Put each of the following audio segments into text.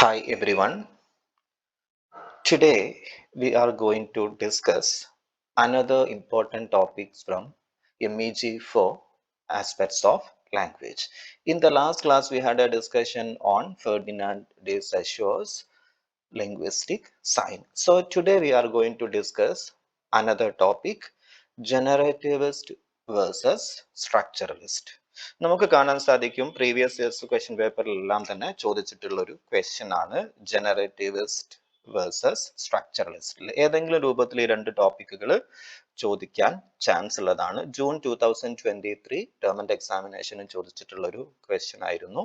Hi everyone. Today we are going to discuss another important topic from MEG for aspects of language. In the last class we had a discussion on Ferdinand de Saussure's linguistic sign. So today we are going to discuss another topic, generativist versus structuralist. നമുക്ക് കാണാൻ സാധിക്കും previous years question പേപ്പറിലെല്ലാം തന്നെ ചോദിച്ചിട്ടുള്ള ഒരു question ആണ് ജനറേറ്റീവിസ്റ്റ് versus structuralist. ഏതെങ്കിലും രൂപത്തിൽ ഈ രണ്ട് ടോപ്പിക്കുകൾ ചോദിക്കാൻ ചാൻസ് ഉള്ളതാണ്. ജൂൺ 2023 ടേം ആൻഡ് എക്സാമിനേഷനും ചോദിച്ചിട്ടുള്ള ഒരു ക്വസ്റ്റ്യൻ ആയിരുന്നു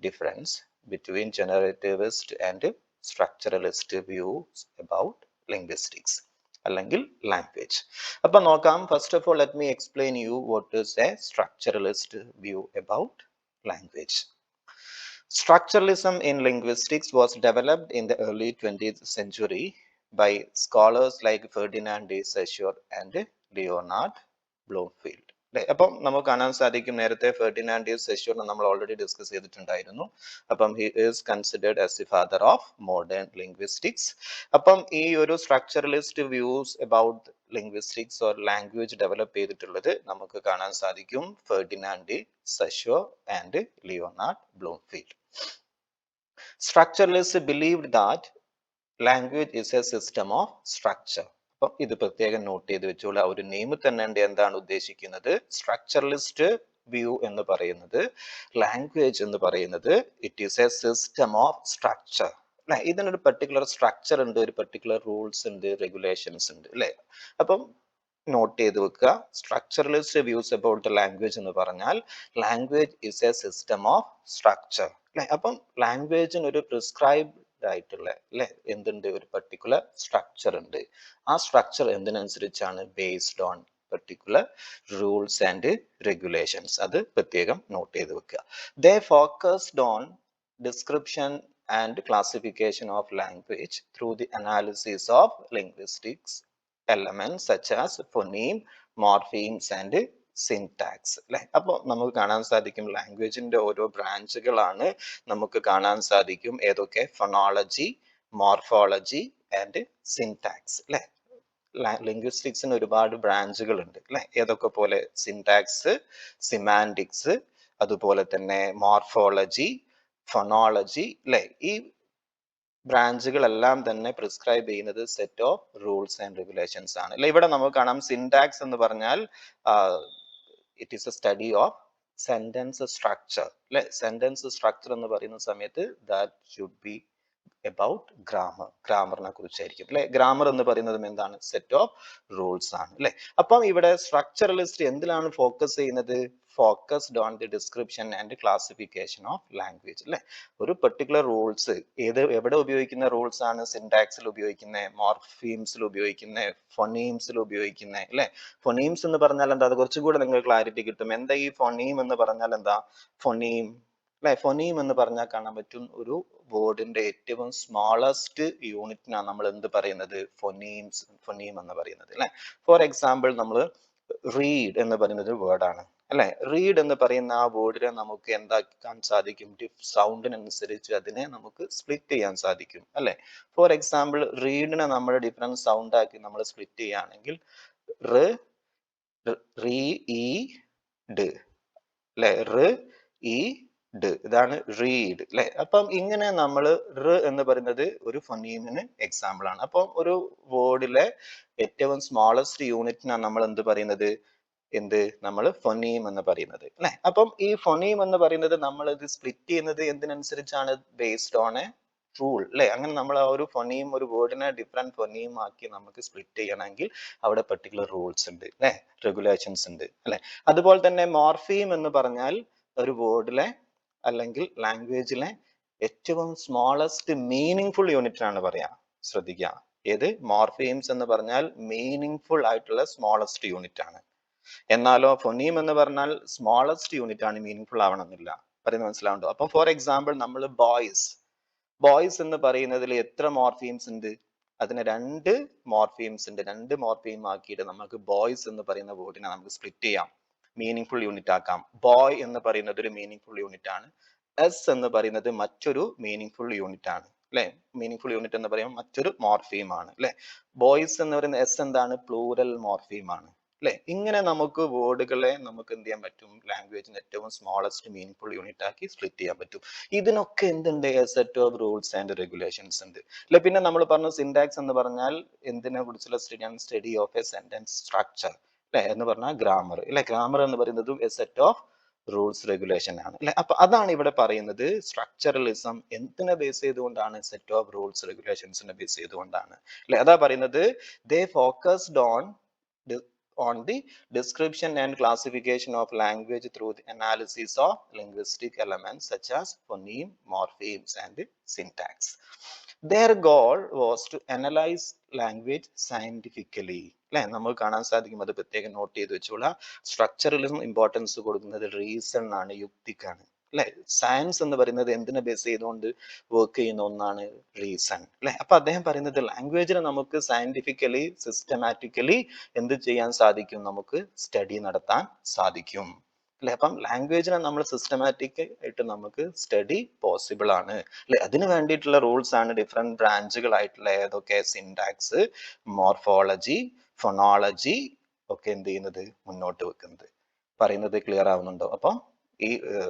difference between generativist and structuralist views about linguistics അല്ലെങ്കിൽ language. അപ്പോൾ നോക്കാം. First of all, let me explain you what is a structuralist view about language. Structuralism in linguistics was developed in the early 20th century by scholars like Ferdinand de Saussure and Leonard Bloomfield. അപ്പം നമുക്ക് കാണാൻ സാധിക്കും നേരത്തെ Ferdinand D സെഷ്യൂറിനെ നമ്മൾ already discuss ചെയ്തിട്ടുണ്ടായിരുന്നു. അപ്പം he is considered as the father of modern linguistics. അപ്പം ഈ ഒരു structuralist views about linguistics or language develop ചെയ്തിട്ടുള്ളത് നമുക്ക് കാണാൻ സാധിക്കും Ferdinand de Saussure and Leonard Bloomfield. Structuralists believed that language is a system of structure. അപ്പം ഇത് പ്രത്യേകം നോട്ട് ചെയ്ത് വെച്ചോളൂ. ഒരു നെയിം തന്നെ ഉണ്ട് എന്താണ് ഉദ്ദേശിക്കുന്നത്. സ്ട്രക്ചറലിസ്റ്റ് വ്യൂ എന്ന് പറയുന്നത്, ലാംഗ്വേജ് എന്ന് പറയുന്നത് it is A system of structure. അല്ലെ, ഇതിനൊരു പെർട്ടിക്കുലർ സ്ട്രക്ചർ ഉണ്ട്, ഒരു പെർട്ടിക്കുലർ റൂൾസ് ഉണ്ട്, റെഗുലേഷൻസ് ഉണ്ട്. അല്ലെ, അപ്പം നോട്ട് ചെയ്ത് വെക്കുക. Structuralist views about the language എന്ന് പറഞ്ഞാൽ language is A system of structure. അല്ലെ, അപ്പം ലാംഗ്വേജിന് ഒരു പ്രിസ്ക്രൈബ്ഡ് ആയിട്ടുള്ള അല്ലെ എന്തുണ്ട്, ഒരു പെർട്ടിക്കുലർ സ്ട്രക്ചർ ഉണ്ട്. ആ സ്ട്രക്ചർ എന്തിനനുസരിച്ചാണ്, based on particular rules and regulations. അത് പ്രത്യേകം നോട്ട് ചെയ്ത് വെക്കുക. They focused on description and classification of language through the analysis of linguistics elements such as phoneme, morphemes and syntax. അല്ലെ, അപ്പോൾ നമുക്ക് കാണാൻ സാധിക്കും ലാംഗ്വേജിന്റെ ഓരോ ബ്രാഞ്ചുകളാണ് നമുക്ക് കാണാൻ സാധിക്കും. ഏതൊക്കെ? Phonology, morphology and syntax. അല്ലെ, ലിംഗ്വിസ്റ്റിക്സിന് ഒരുപാട് ബ്രാഞ്ചുകൾ ഉണ്ട്. അല്ലെ, ഏതൊക്കെ പോലെ? സിൻടാക്സ്, സിമാൻറ്റിക്സ്, അതുപോലെ തന്നെ മോർഫോളജി, ഫൊണോളജി. അല്ലെ, ഈ ബ്രാഞ്ചുകളെല്ലാം തന്നെ പ്രിസ്ക്രൈബ് ചെയ്യുന്നത് set of rules and regulations ആണ്. അല്ലെ, ഇവിടെ നമുക്ക് കാണാം സിൻടാക്സ് എന്ന് പറഞ്ഞാൽ it is a study of sentence structure. അല്ലെ, സെന്റൻസ് സ്ട്രക്ചർ എന്ന് പറയുന്ന സമയത്ത് that should be about grammar, ഗ്രാമറിനെ കുറിച്ചായിരിക്കും. അല്ലെ, ഗ്രാമർ എന്ന് പറയുന്നത് എന്താണ്? സെറ്റ് ഓഫ് റൂൾസ് ആണ്. അല്ലെ, അപ്പം ഇവിടെ സ്ട്രക്ചറലിസ്റ്റ് എന്തിലാണ് ഫോക്കസ് ചെയ്യുന്നത്? Focused on the description and classification of language. അല്ലെ, ഒരു പെർട്ടിക്കുലർ റൂൾസ് എവിടെ ഉപയോഗിക്കുന്ന റൂൾസ് ആണ്? സിൻടാക്സിൽ ഉപയോഗിക്കുന്നത്, മോർഫീംസിൽ ഉപയോഗിക്കുന്നത്, ഫൊണീംസിൽ ഉപയോഗിക്കുന്നത്. അല്ലെ, ഫൊണീംസ് എന്ന് പറഞ്ഞാൽ എന്താ? അത് കുറച്ചുകൂടെ നിങ്ങൾക്ക് ക്ലാരിറ്റി കിട്ടും. എന്താ ഈ ഫൊണീം എന്ന് പറഞ്ഞാൽ എന്താ? ഫൊണീം അല്ലെ, ഫൊണീം എന്ന് പറഞ്ഞാൽ കാണാൻ പറ്റും ഒരു വേർഡിന്റെ ഏറ്റവും സ്മോളസ്റ്റ് യൂണിറ്റിനാണ് നമ്മൾ എന്ത് പറയുന്നത്? ഫൊണീംസ്, ഫൊണീം എന്ന് പറയുന്നത്. അല്ലെ, ഫോർ എക്സാമ്പിൾ നമ്മൾ റീഡ് എന്ന് പറയുന്നത് ഒരു വേർഡാണ്. അല്ലെ, റീഡ് എന്ന് പറയുന്ന ആ വേർഡിനെ നമുക്ക് എന്താക്കാൻ സാധിക്കും? സൗണ്ടിനനുസരിച്ച് അതിനെ നമുക്ക് സ്പ്ലിറ്റ് ചെയ്യാൻ സാധിക്കും. അല്ലെ, ഫോർ എക്സാമ്പിൾ റീഡിനെ നമ്മൾ ഡിഫറെന്റ് സൗണ്ട് ആക്കി നമ്മൾ സ്പ്ലിറ്റ് ചെയ്യുകയാണെങ്കിൽ റീ ഇ ഡ്. അല്ലെ, ഇ ഡ്, ഇതാണ് റീഡ്. അല്ലെ, അപ്പം ഇങ്ങനെ നമ്മൾ എന്ന് പറയുന്നത് ഒരു ഫൊണീമിന് എക്സാമ്പിൾ ആണ്. അപ്പം ഒരു വേർഡിലെ ഏറ്റവും സ്മോളസ്റ്റ് യൂണിറ്റിനാണ് നമ്മൾ എന്ത് പറയുന്നത്? നമ്മൾ ഫൊണീം എന്ന് പറയുന്നത്. അല്ലെ, അപ്പം ഈ ഫൊണീം എന്ന് പറയുന്നത് നമ്മൾ ഇത് സ്പ്ലിറ്റ് ചെയ്യുന്നത് എന്തിനനുസരിച്ചാണ്? Based on a rule. അല്ലെ, അങ്ങനെ നമ്മൾ ആ ഒരു ഫൊണീം, ഒരു വേർഡിനെ ഡിഫറെന്റ് ഫൊണീം ആക്കി നമുക്ക് സ്പ്ലിറ്റ് ചെയ്യണമെങ്കിൽ അവിടെ പെർട്ടിക്കുലർ റൂൾസ് ഉണ്ട്. അല്ലെ, റെഗുലേഷൻസ് ഉണ്ട്. അല്ലെ, അതുപോലെ തന്നെ മോർഫീം എന്ന് പറഞ്ഞാൽ ഒരു വേർഡിലെ അല്ലെങ്കിൽ ലാംഗ്വേജിലെ ഏറ്റവും സ്മോളസ്റ്റ് മീനിങ് ഫുൾ യൂണിറ്റ് ആണ് പറയാ. ശ്രദ്ധിക്കുക, ഏത്? മോർഫീംസ് എന്ന് പറഞ്ഞാൽ മീനിങ് ഫുൾ ആയിട്ടുള്ള സ്മോളസ്റ്റ് യൂണിറ്റ് ആണ്. എന്നാലോ ഫൊണീം എന്ന് പറഞ്ഞാൽ സ്മോളസ്റ്റ് യൂണിറ്റ് ആണ്, മീനിങ് ഫുൾ ആവണമെന്നില്ല. പറയുന്നത് മനസ്സിലാവുണ്ടോ? അപ്പൊ ഫോർ എക്സാമ്പിൾ നമ്മൾ ബോയ്സ് എന്ന് പറയുന്നതിൽ എത്ര മോർഫീംസ് ഉണ്ട്? അതിന് രണ്ട് മോർഫീംസ് ഉണ്ട്. രണ്ട് മോർഫീം ആക്കിയിട്ട് നമുക്ക് ബോയ്സ് എന്ന് പറയുന്ന വേർഡിനെ നമുക്ക് സ്പ്ലിറ്റ് ചെയ്യാം, മീനിങ് ഫുൾ യൂണിറ്റ് ആക്കാം. ബോയ് എന്ന് പറയുന്നത് ഒരു മീനിങ് ഫുൾ യൂണിറ്റ് ആണ്. എസ് എന്ന് പറയുന്നത് മറ്റൊരു മീനിങ് യൂണിറ്റ് ആണ് അല്ലെ. മീനിങ് യൂണിറ്റ് എന്ന് പറയുമ്പോൾ മറ്റൊരു മോർഫീം ആണ് അല്ലെ. ബോയ്സ് എന്ന് പറയുന്ന എസ് എന്താണ്, പ്ലൂറൽ മോർഫീം ആണ് അല്ലെ. ഇങ്ങനെ നമുക്ക് വേർഡുകളെ നമുക്ക് എന്ത് ചെയ്യാൻ പറ്റും, ലാംഗ്വേജിന്റെ ഏറ്റവും സ്മോളസ്റ്റ് മീനിങ് യൂണിറ്റ് ആക്കി സ്പ്ലിറ്റ് ചെയ്യാൻ പറ്റും. ഇതിനൊക്കെ എന്തുണ്ട്, A set of rules and regulations ഉണ്ട് അല്ലെ. പിന്നെ നമ്മൾ പറഞ്ഞു സിന്റാക്സ് എന്ന് പറഞ്ഞാൽ എന്തിനെ കുറിച്ചുള്ള study of A sentence structure അല്ലെ എന്ന് പറഞ്ഞാൽ ഗ്രാമർ അല്ലെ. ഗ്രാമർ എന്ന് പറയുന്നതും A set of rules regulation ആണ് അല്ലെ. അപ്പൊ അതാണ് ഇവിടെ പറയുന്നത് സ്ട്രക്ചറലിസം എന്തിനെ ബേസ് ചെയ്തുകൊണ്ടാണ്, സെറ്റ് ഓഫ് റൂൾസ് റെഗുലേഷൻസിനെ ബേസ് ചെയ്തുകൊണ്ടാണ് അല്ലെ. അതാ പറയുന്നത് ദേ focused on the description and classification of language through the analysis of linguistic elements such as phoneme, morphemes and syntax. Their goal was to analyze language scientifically അല്ലെ. നമുക്ക് കാണാൻ സാധിക്കും, അത് പ്രത്യേകം നോട്ട് ചെയ്ത് വെച്ചോളാം. സ്ട്രക്ചറലിസം ഇമ്പോർട്ടൻസ് കൊടുക്കുന്നത് റീസൺ ആണ്, യുക്തിക്കാണ് അല്ലെ. സയൻസ് എന്ന് പറയുന്നത് എന്തിനെ ബേസ് ചെയ്തുകൊണ്ട് വർക്ക് ചെയ്യുന്ന ഒന്നാണ്, റീസൺ അല്ലെ. അപ്പൊ അദ്ദേഹം പറയുന്നത് ലാംഗ്വേജിനെ നമുക്ക് സയന്റിഫിക്കലി സിസ്റ്റമാറ്റിക്കലി എന്ത് ചെയ്യാൻ സാധിക്കും, നമുക്ക് സ്റ്റഡി നടത്താൻ സാധിക്കും അല്ലെ. അപ്പം ലാംഗ്വേജിനെ നമ്മൾ സിസ്റ്റമാറ്റിക് ആയിട്ട് നമുക്ക് സ്റ്റഡി പോസിബിൾ ആണ് അല്ലെ. അതിന് വേണ്ടിയിട്ടുള്ള റൂൾസ് ആണ് ഡിഫറെന്റ് ബ്രാഞ്ചുകളായിട്ടുള്ള ഏതൊക്കെ, സിന്റാക്സ്, മോർഫോളജി, ഫൊണോളജി ഒക്കെ എന്ത് ചെയ്യുന്നത്, മുന്നോട്ട് വെക്കുന്നത്. പറയുന്നത് ക്ലിയർ ആവുന്നുണ്ടോ? അപ്പം ഈ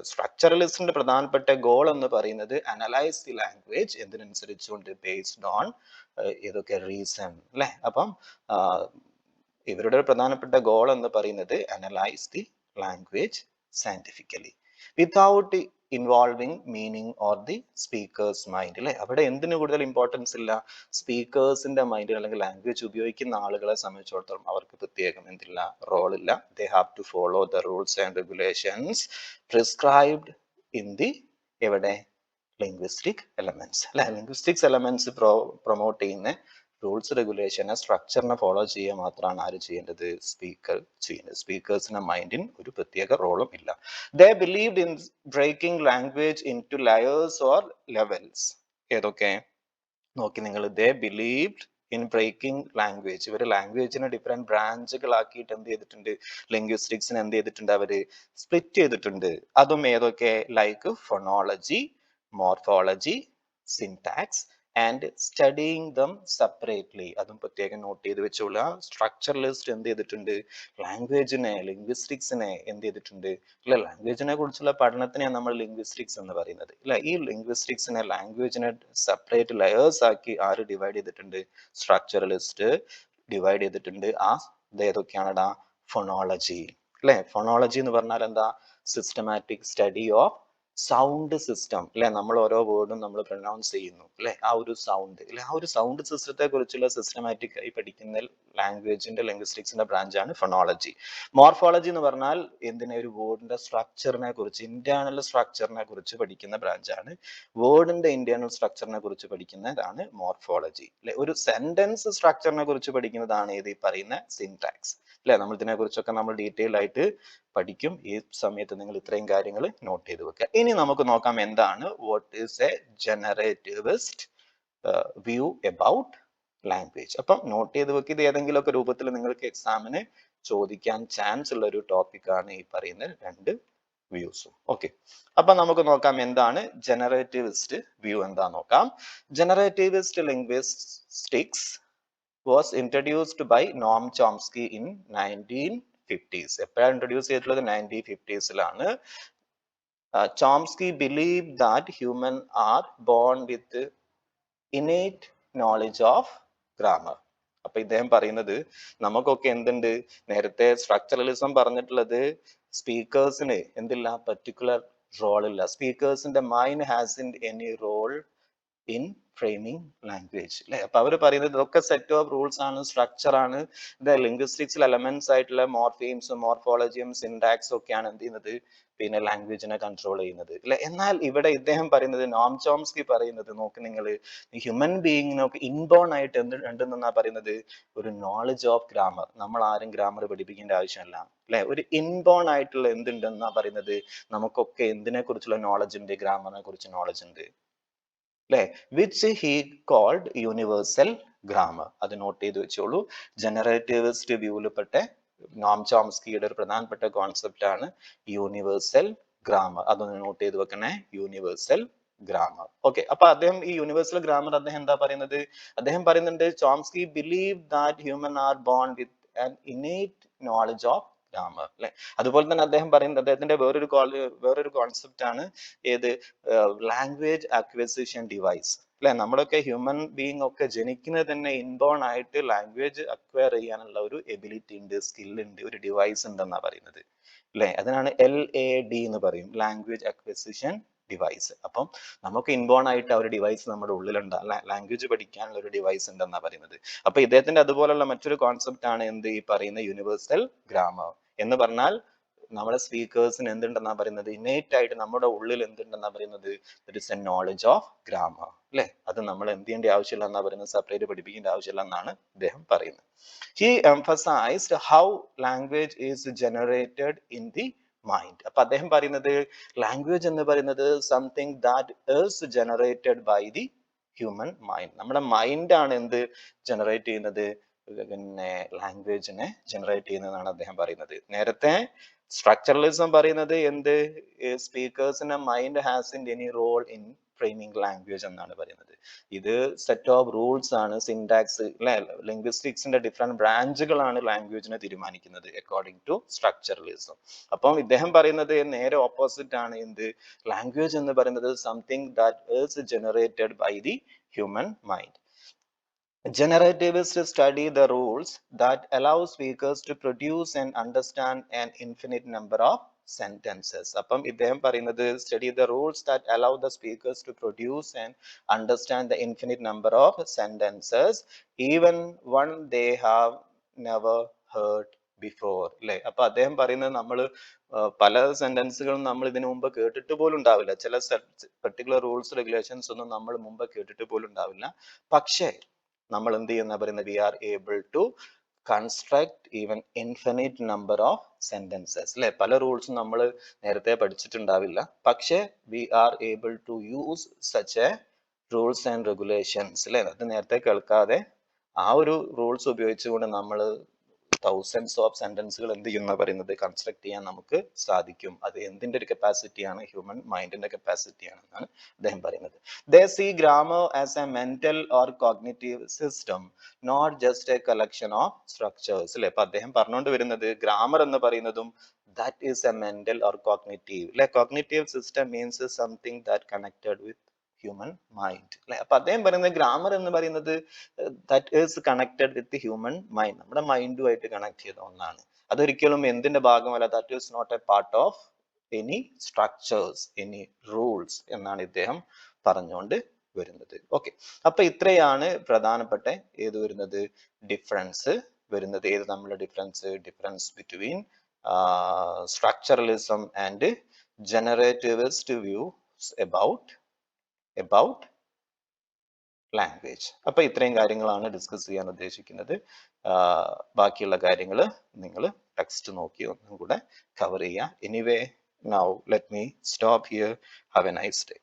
സ്ട്രക്ചറലിസ്റ്റിന്റെ പ്രധാനപ്പെട്ട ഗോൾ എന്ന് പറയുന്നത് അനലൈസ് ദി ലാംഗ്വേജ് എന്തിനനുസരിച്ചുകൊണ്ട്, ബേസ്ഡ് ഓൺ ഏതൊക്കെ, റീസൺ അല്ലെ. അപ്പം ഇവരുടെ പ്രധാനപ്പെട്ട ഗോൾ എന്ന് പറയുന്നത് analyse the language scientifically without involving meaning or the speakers mind അല്ലെ. അവിടെ എന്തിനു കൂടുതൽ ഇമ്പോർട്ടൻസ് ഇല്ല, സ്പീക്കേഴ്സിന്റെ മൈൻഡ് അല്ലെങ്കിൽ ലാംഗ്വേജ് ഉപയോഗിക്കുന്ന ആളുകളെ സംബന്ധിച്ചിടത്തോളം അവർക്ക് പ്രത്യേകം എന്തില്ല, റോൾ ഇല്ല. They have to follow the rules and regulations prescribed in the എവിടെ, ലിംഗ്വിസ്റ്റിക് എലമെന്റ്സ് അല്ലെ. ലിംഗ്വിസ്റ്റിക്സ് എലമെന്റ്സ് പ്രൊമോട്ട് ചെയ്യുന്ന റൂൾസ് റെഗുലേഷനെ സ്ട്രക്ചറിനെ ഫോളോ ചെയ്യുക മാത്രമാണ് ആര് ചെയ്യേണ്ടത്, സ്പീക്കർ ചെയ്യേണ്ടത്. സ്പീക്കേഴ്സിന്റെ മൈൻഡിന് ഒരു പ്രത്യേക റോളും ഇല്ല. They believed in breaking language in two layers or levels. ഏതൊക്കെ നോക്കി നിങ്ങൾ, they believed in breaking language. ഇവർ ലാംഗ്വേജിനെ ഡിഫറെന്റ് ബ്രാഞ്ചുകളാക്കിയിട്ട് എന്ത് ചെയ്തിട്ടുണ്ട്, ലിംഗ്വിസ്റ്റിക്സിനെ എന്ത് ചെയ്തിട്ടുണ്ട്, അവര് സ്പ്ലിറ്റ് ചെയ്തിട്ടുണ്ട്. അതും ഏതൊക്കെ, like phonology, morphology, syntax and studying dum separately. അതും പ്രത്യേകം നോട്ട് ചെയ്ത് വെച്ചോളൂ. സ്ട്രക്ചറലിസ്റ്റ് എന്ത് ചെയ്തിട്ടുണ്ട്, ലാംഗ്വേജിനെ, ലിംഗ്വിസ്റ്റിക്സിനെ എന്ത് ചെയ്തിട്ടുണ്ട് അല്ലെ. ലാംഗ്വേജിനെ കുറിച്ചുള്ള പഠനത്തിനെയാണ് നമ്മൾ ലിംഗ്വിസ്റ്റിക്സ് എന്ന് പറയുന്നത് അല്ലെ. ഈ ലിംഗ്വിസ്റ്റിക്സിനെ, ലാംഗ്വേജിനെ സെപ്പറേറ്റ് ലെയേഴ്സ് ആക്കി ആര് ഡിവൈഡ് ചെയ്തിട്ടുണ്ട്, സ്ട്രക്ചറലിസ്റ്റ് ഡിവൈഡ് ചെയ്തിട്ടുണ്ട്. ഏതൊക്കെയാണടാ, ഫൊണോളജി അല്ലെ. ഫൊണോളജി എന്ന് പറഞ്ഞാൽ എന്താ, systematic study of sound system അല്ലെ. നമ്മൾ ഓരോ വേർഡും നമ്മൾ പ്രൊനൗൺസ് ചെയ്യുന്നു അല്ലെ, ആ ഒരു സൗണ്ട് അല്ലെ. ആ ഒരു സൗണ്ട് സിസ്റ്റത്തെ കുറിച്ചുള്ള സിസ്റ്റമാറ്റിക് ആയി പഠിക്കുന്ന ലാംഗ്വേജിന്റെ ലിംഗ്വിസ്റ്റിക്സിന്റെ ബ്രാഞ്ചാണ് ഫൊണോളജി. മോർഫോളജി എന്ന് പറഞ്ഞാൽ എന്തിനെ, ഒരു വേർഡിന്റെ സ്ട്രക്ചറിനെ കുറിച്ച്, ഇന്റേണൽ സ്ട്രക്ചറിനെ കുറിച്ച് പഠിക്കുന്ന ബ്രാഞ്ചാണ്. വേർഡിന്റെ ഇന്റേണൽ സ്ട്രക്ചറിനെ കുറിച്ച് പഠിക്കുന്നതാണ് മോർഫോളജി അല്ലെ. ഒരു സെന്റൻസ് സ്ട്രക്ചറിനെ കുറിച്ച് പഠിക്കുന്നതാണ് ഏത്, ഈ പറയുന്ന സിന്റാക്സ് അല്ലെ. നമ്മൾ ഇതിനെ കുറിച്ചൊക്കെ നമ്മൾ ഡീറ്റെയിൽ ആയിട്ട് പഠിക്കും. ഈ സമയത്ത് നിങ്ങൾ ഇത്രയും കാര്യങ്ങൾ നോട്ട് ചെയ്ത് വെക്കുക. ഇനി നമുക്ക് നോക്കാം എന്താണ് what is a generativist view about language. അപ്പം നോട്ട് ചെയ്ത് വെക്കുക. ഇത് ഏതെങ്കിലുമൊക്കെ രൂപത്തിൽ നിങ്ങൾക്ക് എക്സാമിന് ചോദിക്കാൻ ചാൻസ് ഉള്ള ഒരു ടോപ്പിക്കാണ് ഈ പറയുന്ന രണ്ട് വ്യൂസും. ഓക്കെ, അപ്പൊ നമുക്ക് നോക്കാം എന്താണ് ജനറേറ്റിവിസ്റ്റ് വ്യൂ, എന്താ നോക്കാം. ജനറേറ്റിവിസ്റ്റ് linguistics was introduced by Noam Chomsky in 1950s. എപ്പോഴാണ് ഇൻട്രൊഡ്യൂസ് ചെയ്തിട്ടുള്ളത്, 1950s. Chomsky believed that humans are born with innate knowledge of grammar. അപ്പൊ ഇദ്ദേഹം പറയുന്നത് നമുക്കൊക്കെ എന്തുണ്ട്, നേരത്തെ സ്ട്രക്ചറലിസം പറഞ്ഞിട്ടുള്ളത് സ്പീക്കേഴ്സിന് എന്തില്ല, പർട്ടിക്കുലർ റോൾ ഇല്ല. സ്പീക്കേഴ്സിന്റെ mind has in any role in framing language അല്ലെ. അപ്പൊ അവർ പറയുന്നത് ഇതൊക്കെ സെറ്റ് ഓഫ് റൂൾസ് ആണ്, സ്ട്രക്ചർ ആണ്. ഇത് ലിംഗ്വിസ്റ്റിക്സിൽ എലമെന്റ്സ് ആയിട്ടുള്ള മോർഫീംസും മോർഫോളജിയും സിന്റാക്സും ഒക്കെയാണ് എന്ത് ചെയ്യുന്നത്, പിന്നെ ലാംഗ്വേജിനെ കൺട്രോൾ ചെയ്യുന്നത് അല്ലെ. എന്നാൽ ഇവിടെ ഇദ്ദേഹം പറയുന്നത്, നോം ചോംസ്കി പറയുന്നത് നോക്ക് നിങ്ങൾ, ഹ്യൂമൻ ബീയിങ്ങിനൊക്കെ ഇൻബോൺ ആയിട്ട് ഉണ്ടെന്നാ പറയുന്നത്, ഒരു നോളജ് ഓഫ് ഗ്രാമർ. നമ്മൾ ആരും ഗ്രാമർ പഠിപ്പിക്കേണ്ട ആവശ്യമില്ല അല്ലെ. ഒരു ഇൻബോൺ ആയിട്ടുള്ള എന്തുണ്ടെന്നാ പറയുന്നത്, നമുക്കൊക്കെ എന്തിനെ കുറിച്ചുള്ള നോളജ് ഉണ്ട്, ഗ്രാമറിനെ കുറിച്ച് നോളജ് ഉണ്ട് അല്ലെ. Which he called universal grammar. അത് നോട്ട് ചെയ്ത് വെച്ചോളൂ. ജനറേറ്റിവിസ്റ്റ് വ്യൂവിൽപ്പെട്ട നോം ചോംസ്കിയുടെ ഒരു പ്രധാനപ്പെട്ട കോൺസെപ്റ്റ് ആണ് യൂണിവേഴ്സൽ ഗ്രാമർ. അതൊന്ന് നോട്ട് ചെയ്ത് വെക്കണേ, യൂണിവേഴ്സൽ ഗ്രാമർ. ഓക്കെ, അപ്പൊ അദ്ദേഹം ഈ യൂണിവേഴ്സൽ ഗ്രാമർ അദ്ദേഹം എന്താ പറയുന്നത്? അദ്ദേഹം പറയുന്നുണ്ട് Chomsky believe that human R bone with an innate knowledge of grammar, അല്ലെ? അതുപോലെ തന്നെ അദ്ദേഹം പറയുന്നത്, അദ്ദേഹത്തിന്റെ വേറൊരു കോൺസെപ്റ്റ് ആണ് ഏത്? ലാംഗ്വേജ് അക്വിസിഷൻ ഡിവൈസ്, അല്ലെ? നമ്മളൊക്കെ ഹ്യൂമൻ ബീങ് ഒക്കെ ജനിക്കുന്നത് തന്നെ ഇൻബോൺ ആയിട്ട് ലാംഗ്വേജ് അക്വയർ ചെയ്യാനുള്ള ഒരു എബിലിറ്റി ഉണ്ട്, സ്കിൽ ഉണ്ട്, ഒരു ഡിവൈസ് ഉണ്ടെന്നാ പറയുന്നത്, അല്ലെ? അതിനാണ് LAD എന്ന് പറയും, ലാംഗ്വേജ് അക്വിസിഷൻ ഡിവൈസ്. അപ്പം നമുക്ക് ഇൻബോൺ ആയിട്ട് ആ ഒരു ഡിവൈസ് നമ്മുടെ ഉള്ളിലുണ്ട്, ലാംഗ്വേജ് പഠിക്കാനുള്ള ഒരു ഡിവൈസ് ഉണ്ടെന്നാ പറയുന്നത്. അപ്പൊ ഇദ്ദേഹത്തിന്റെ അതുപോലുള്ള മറ്റൊരു കോൺസെപ്റ്റ് ആണ് എന്ത്? ഈ പറയുന്ന യൂണിവേഴ്സൽ ഗ്രാമർ എന്ന് പറഞ്ഞാൽ നമ്മുടെ സ്പീക്കേഴ്സിന് എന്തുണ്ടെന്നാ പറയുന്നത്? ഇന്നേറ്റ് ആയിട്ട് നമ്മുടെ ഉള്ളിൽ എന്തുണ്ടെന്നാ പറയുന്നത്? That is A knowledge of grammar, അല്ലെ? അത് നമ്മൾ എന്ത് ചെയ്യേണ്ട ആവശ്യമില്ല എന്നാ പറയുന്നത്? സെപ്പറേറ്റ് പഠിപ്പിക്കേണ്ട ആവശ്യമില്ല എന്നാണ് അദ്ദേഹം പറയുന്നത്. He emphasized how language is generated in the mind. അപ്പൊ അദ്ദേഹം പറയുന്നത് ലാംഗ്വേജ് എന്ന് പറയുന്നത് something that is generated by the human mind. നമ്മുടെ മൈൻഡ് ആണ് എന്ത് ജനറേറ്റ് ചെയ്യുന്നത്? പിന്നെ ലാംഗ്വേജിനെ ജനറേറ്റ് ചെയ്യുന്നതാണ് അദ്ദേഹം പറയുന്നത്. നേരത്തെ സ്ട്രക്ചറലിസം പറയുന്നത് എന്ത്? സ്പീക്കേഴ്സിന്റെ mind has in any role in framing language എന്നാണ് പറയുന്നത്. ഇത് സെറ്റ് ഓഫ് റൂൾസ് ആണ്, സിൻടാക്സ്, അല്ലെ? ലിംഗ്വിസ്റ്റിക്സിന്റെ ഡിഫറെന്റ് ബ്രാഞ്ചുകളാണ് ലാംഗ്വേജിനെ തീരുമാനിക്കുന്നത് അക്കോർഡിംഗ് ടു സ്ട്രക്ചറലിസം. അപ്പം ഇദ്ദേഹം പറയുന്നത് നേരെ ഓപ്പോസിറ്റ് ആണ്. എന്ത്? ലാംഗ്വേജ് എന്ന് പറയുന്നത് something that is generated by the human mind. Generativists study the rules that allow speakers to produce and understand an infinite number of sentences. അപ്പം ഇദ്ദേഹം പറയുന്നത് study the rules that allow the speakers to produce and understand the infinite number of sentences even one they have never heard before, അല്ലെ? അപ്പൊ അദ്ദേഹം പറയുന്നത് നമ്മൾ പല സെന്റൻസുകളും നമ്മൾ ഇതിനു മുമ്പ് കേട്ടിട്ട് പോലും ഉണ്ടാവില്ല. ചില പെർട്ടിക്കുലർ റൂൾസ് റെഗുലേഷൻസ് ഒന്നും നമ്മൾ മുമ്പ് കേട്ടിട്ട് പോലും ഉണ്ടാവില്ല. പക്ഷേ നമ്മൾ എന്ത് ചെയ്യുന്ന പറയുന്നത്? We are able to construct even infinite number of sentences, അല്ലെ? പല റൂൾസും നമ്മൾ നേരത്തെ പഠിച്ചിട്ടുണ്ടാവില്ല, പക്ഷേ we are able to use such a rules and regulations, അല്ലെ? അത് നേരത്തെ കേൾക്കാതെ ആ ഒരു റൂൾസ് ഉപയോഗിച്ചുകൊണ്ട് നമ്മൾ തൗസൻഡ്സ് ഓഫ് സെന്റൻസുകൾ എന്ത് ചെയ്യുന്ന പറയുന്നത്? കൺസ്ട്രക്ട് ചെയ്യാൻ നമുക്ക് സാധിക്കും. അത് എന്തിന്റെ ഒരു കപ്പാസിറ്റിയാണ്? ഹ്യൂമൻ മൈൻഡിന്റെ കപ്പാസിറ്റിയാണെന്നാണ് അദ്ദേഹം പറയുന്നത്. They see grammar as a mental or cognitive system, not just a collection of structures, അല്ലെ? അപ്പൊ അദ്ദേഹം പറഞ്ഞുകൊണ്ട് വരുന്നത് ഗ്രാമർ എന്ന് പറയുന്നതും that is a mental or cognitive, അല്ലെ? Cognitive system means something that connected with human mind, അല്ലെ? അപ്പൊ അദ്ദേഹം പറയുന്നത് ഗ്രാമർ എന്ന് പറയുന്നത് that is connected with human mind, നമ്മുടെ മൈൻഡുമായിട്ട് കണക്ട് ചെയ്ത ഒന്നാണ്. അതൊരിക്കലും എന്തിന്റെ ഭാഗമല്ല? That is not a part of any structures, any rules എന്നാണ് ഇദ്ദേഹം പറഞ്ഞുകൊണ്ട് വരുന്നത്. ഓക്കെ, അപ്പൊ ഇത്രയാണ് പ്രധാനപ്പെട്ട ഏത് വരുന്നത്? ഡിഫറൻസ് വരുന്നത്. ഏത് തമ്മിലുള്ള difference between structuralism and generativist views about language. അപ്പൊ ഇത്രയും കാര്യങ്ങളാണ് ഡിസ്കസ് ചെയ്യാൻ ഉദ്ദേശിക്കുന്നത്. ബാക്കിയുള്ള കാര്യങ്ങൾ നിങ്ങൾ ടെക്സ്റ്റ് നോക്കി ഒന്നും കൂടെ കവർ ചെയ്യുക. Anyway, now let me stop here. Have a nice day.